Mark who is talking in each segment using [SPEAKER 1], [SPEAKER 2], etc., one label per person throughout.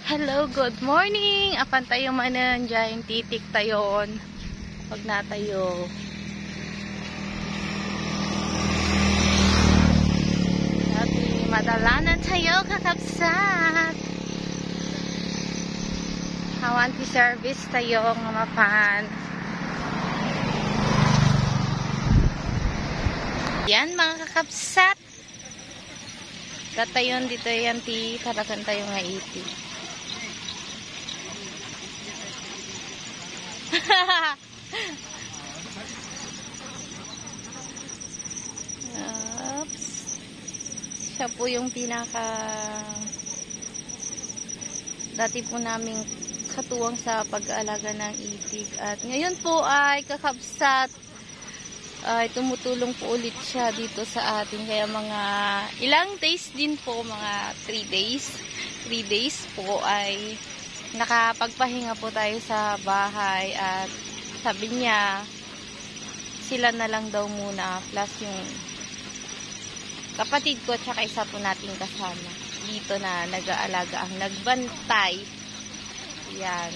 [SPEAKER 1] Hello, good morning. Apan tayo manan dyan, titik tayon. Pag natayo. Sabi, madalanan tayo kakapsat. Hawan ti service tayo nga mapan. Yan mga kakapsat. Katayon dito yan ti tarakan tayo nga iti. Oops. Siya po yung pinaka dati po naming katuwang sa pag-aalaga ng itik, at ngayon po ay kakabsat ay tumutulong po ulit siya dito sa atin, kaya mga ilang days din po, mga 3 days po ay nakapagpahinga po tayo sa bahay, at sabi niya sila na lang daw muna plus yung kapatid ko at saka isa po nating kasama dito na nag-aalaga, ang nagbantay. Yan.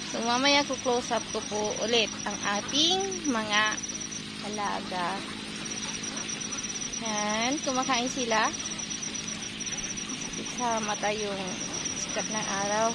[SPEAKER 1] So mamaya ko close up ko po ulit ang ating mga alaga. Yan, kumakain sila. Isama tayong sikat ng araw.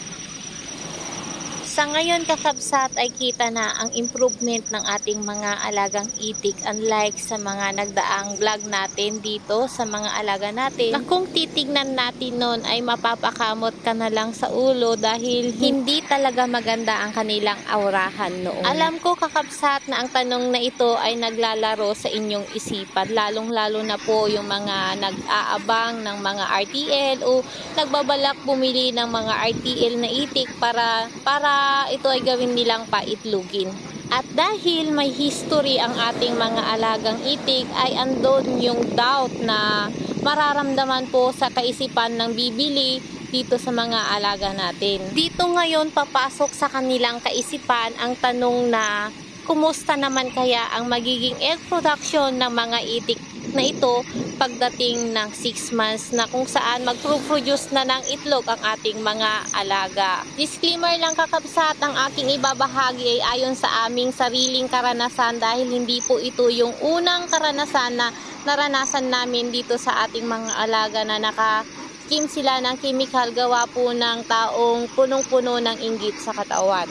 [SPEAKER 1] Sa ngayon kakabsat ay kita na ang improvement ng ating mga alagang itik, unlike sa mga nagdaang vlog natin dito sa mga alaga natin, na kung titignan natin nun ay mapapakamot ka na lang sa ulo dahil hindi talaga maganda ang kanilang aurahan noon. Alam ko kakabsat na ang tanong na ito ay naglalaro sa inyong isipan, lalong lalo na po yung mga nag-aabang ng mga RTL o nagbabalak bumili ng mga RTL na itik para ito ay gawin nilang paitlugin. At dahil may history ang ating mga alagang itik, ay andon yung doubt na mararamdaman po sa kaisipan ng bibili dito sa mga alaga natin. Dito ngayon papasok sa kanilang kaisipan ang tanong na kumusta naman kaya ang magiging egg production ng mga itik na ito pagdating ng 6 months na kung saan mag-produce na ng itlog ang ating mga alaga. Disclaimer lang kakabsat, ang aking ibabahagi ay ayon sa aming sariling karanasan dahil hindi po ito yung unang karanasan na naranasan namin dito sa ating mga alaga na naka-skim sila ng chemical gawa po ng taong punong-puno ng inggit sa katawan.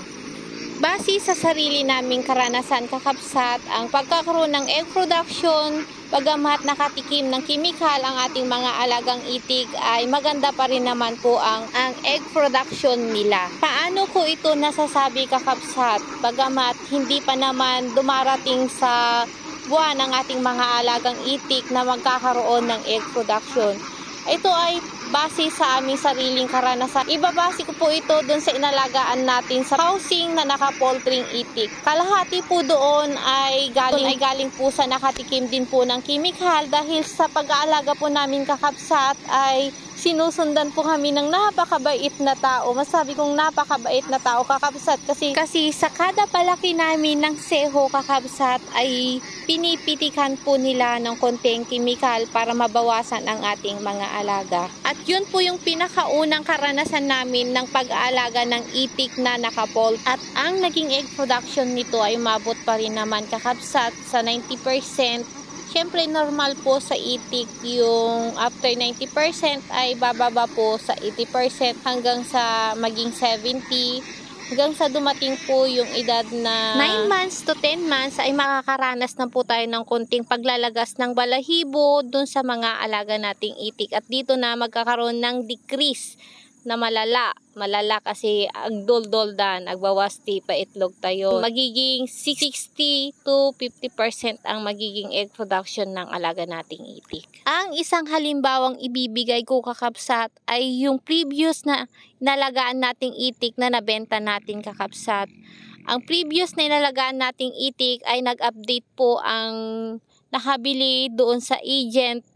[SPEAKER 1] Base sa sarili naming karanasan kakabsat, ang pagkakaroon ng egg production, bagamat nakatikim ng chemical ang ating mga alagang itik, ay maganda pa rin naman po ang egg production nila. Paano ko ito nasasabi kakabsat? Bagamat hindi pa naman dumarating sa buwan ng ating mga alagang itik na magkakaroon ng egg production. Ito ay base sa aming sariling karanasan. Ibabase ko po ito doon sa inalagaan natin sa housing na naka-poultrying itik. Kalahati po doon ay galing po sa nakatikim din po ng chemical, dahil sa pag-aalaga po namin kakabsat ay sinusundan po kami ng napakabait na tao. Masabi kong napakabait na tao kakabsat, kasi sa kada palaki namin ng seho kakabsat ay pinipitikan po nila ng konting chemical para mabawasan ang ating mga alaga. At yun po yung pinakaunang karanasan namin ng pag-aalaga ng itik na nakapolt. At ang naging egg production nito ay umabot pa rin naman kakabsat sa 90%. Siyempre normal po sa itik yung after 90% ay bababa po sa 80% hanggang sa maging 70%. Hanggang sa dumating po yung edad na 9 months to 10 months ay makakaranas na po tayo ng konting paglalagas ng balahibo dun sa mga alaga nating itik. At dito na magkakaroon ng decrease na malala kasi agdol-doldan, agbawasti pa itlog tayo. Magiging 60 to 50% ang magiging egg production ng alaga nating itik. Ang isang halimbawang ibibigay ko kakabsat ay yung previous na inalagaan nating itik na nabenta natin kakabsat. Ang previous na inalagaan nating itik ay nag-update po ang nakabili doon sa agent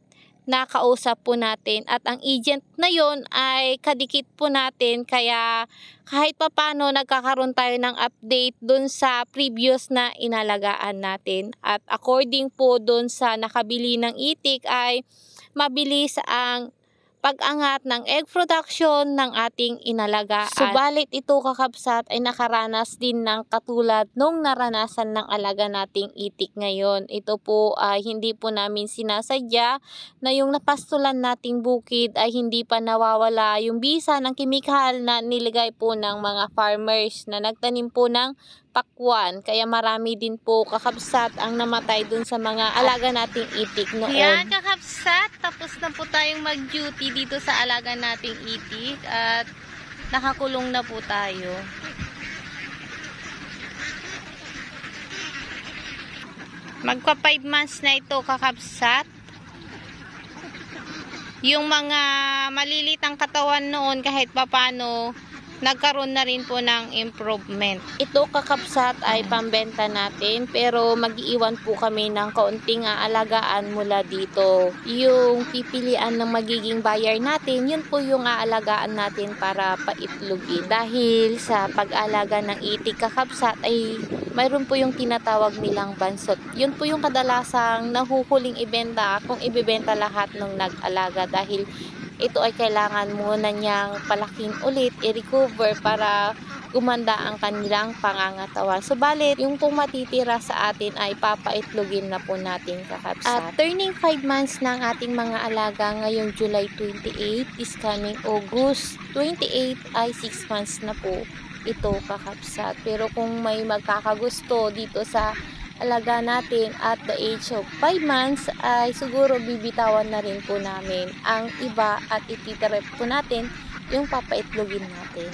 [SPEAKER 1] na kausap po natin, at ang agent na yon ay kadikit po natin, kaya kahit papano nagkakaroon tayo ng update dun sa previous na inalagaan natin. At according po dun sa nakabili ng itik ay mabilis ang pag-angat ng egg production ng ating inalagaan. Subalit ito kakabsat ay nakaranas din ng katulad nung naranasan ng alaga nating itik ngayon. Ito po ay hindi po namin sinasadya na yung napastulan nating bukid ay hindi pa nawawala yung bisa ng kimikal na nilagay po ng mga farmers na nagtanim po ng pakwan. Kaya marami din po kakabsat ang namatay dun sa mga alaga nating itik noon. Yan kakabsat, tapos na po tayong mag-duty dito sa alaga nating itik at nakakulong na po tayo. Magpa 5 months na ito kakabsat. Yung mga malilitang katawan noon kahit papano nagkaroon na rin po ng improvement. Ito kakabsat ay pambenta natin pero mag-iiwan po kami ng kaunting aalagaan mula dito. Yung pipilian ng magiging buyer natin, yun po yung aalagaan natin para paitlogin. Dahil sa pag-alaga ng itik kakabsat ay mayroon po yung tinatawag nilang bansot. Yun po yung kadalasang nahuhuling ibenta kung ibebenta lahat ng nag-alaga dahil ito ay kailangan muna niyang palakin ulit, i-recover para gumanda ang kanilang pangangatawan. Subalit, yung kung matitira sa atin ay papaitlogin na po natin kakabsat. At turning 5 months ng ating mga alaga ngayong July 28, this coming August 28 ay 6 months na po ito kakabsat. Pero kung may magkakagusto dito sa alaga natin at the age of 5 months ay siguro bibitawan na rin po namin ang iba at ititirep po natin yung papaitlogin natin.